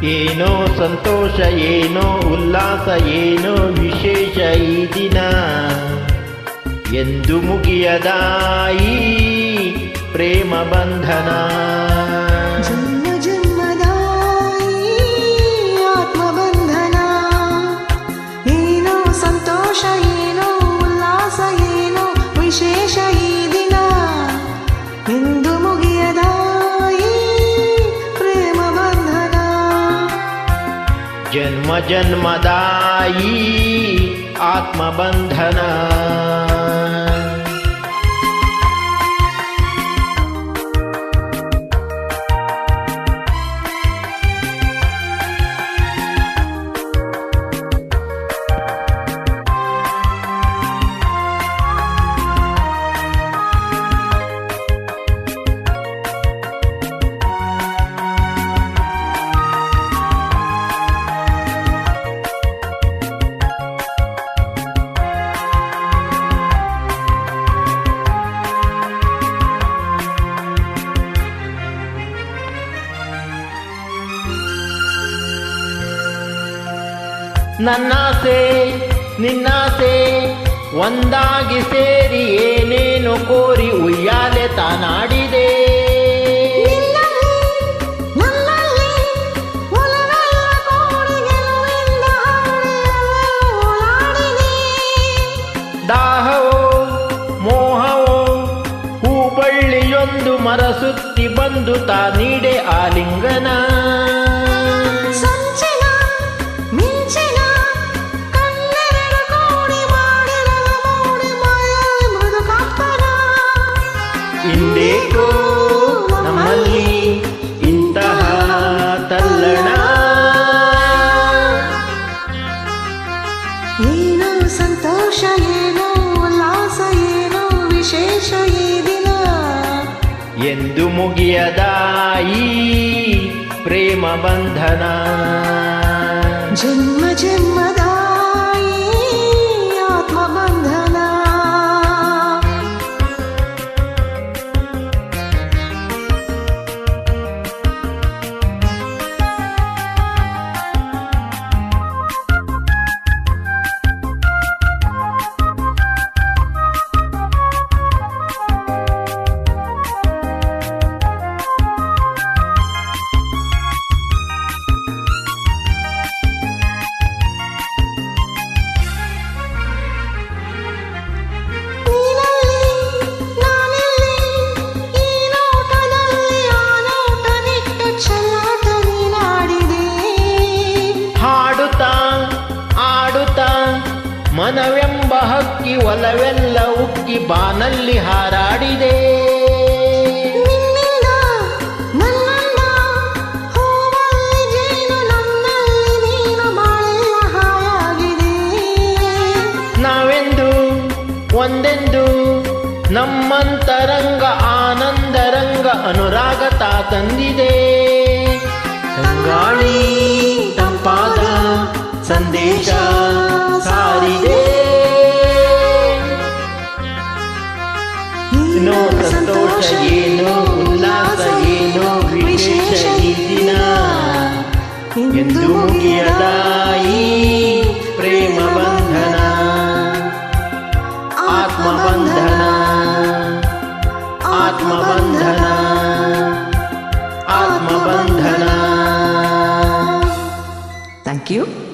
ಏನೋ ಸಂತೋಷ, ಏನೋ ಉಲ್ಲಾಸ, ಏನೋ ವಿಶೇಷ ಈ ದಿನ. ಎಂದು ಮುಗಿಯದ ಈ ಪ್ರೇಮ ಬಂಧನ. ಜನ್ಮ ಜನ್ಮದ ಈ ಆತ್ಮಬಂಧನ. ಏನೋ ಸಂತೋಷ, ಏನೋ ಉಲ್ಲಾಸ, ಏನೋ ವಿಶೇಷ ಈ ದಿನ. ಎಂದು ಮುಗಿಯದ ಈ ಪ್ರೇಮ ಬಂಧನ. ಜನ್ಮ ಜನ್ಮದ ಈ ಆತ್ಮಬಂಧನ. ನನ್ನಾಸೆ ನಿನ್ನಾಸೆ ಒಂದಾಗಿ ಸೇರಿ ಏನೇನು ಕೋರಿ ಉಯ್ಯಾಲೆ ತಾನಾಡಿದೆ. ದಾಹವೋ ಮೋಹವೋ ಹೂಬಳ್ಳಿಯೊಂದು ಮರಸುತ್ತಿ ಬಂದು ತಾ ನೀಡೆ ಆಲಿಂಗನ. ಇಂದೇಕೋ ನಮ್ಮಲ್ಲಿ ಇಂತಹ ತಲ್ಲಣ. ಏನೋ ಸಂತೋಷ, ಏನೋ ಉಲ್ಲಾಸ, ಏನೋ ವಿಶೇಷ ಈ ದಿನ. ಎಂದು ಮುಗಿಯದ ಈ ಪ್ರೇಮ ಬಂಧನ. ಜನ್ಮ ಜನ್ಮದ ಈ ಆತ್ಮಬಂಧನ. ಮನವೆಂಬ ಹಕ್ಕಿ ಒಲವೆಲ್ಲ ಉಕ್ಕಿ ಬಾನಲ್ಲಿ ಹಾರಾಡಿದೆ. ನಾವೆಂದು ಒಂದೆಂದು ನಮ್ಮಂತರಂಗ ಆನಂದರಂಗ ಅನುರಾಗ ತಾ ತಂದಿದೆ. ತಂಗಾಳಿ ತಂಪಾದ ಸಂದೇಶ ಸಾರಿದೆ. ಏನೋ ಸಂತೋಷ, ಏನೋ ಉಲ್ಲಾಸ, ಏನೋ ವಿಶೇಷ ಈ ದಿನ. ಎಂದು ಮುಗಿಯದ ಈ ಪ್ರೇಮ ಬಂಧನ. ಆತ್ಮಬಂಧನ, ಆತ್ಮಬಂಧನ, ಆತ್ಮಬಂಧನ. Thank you.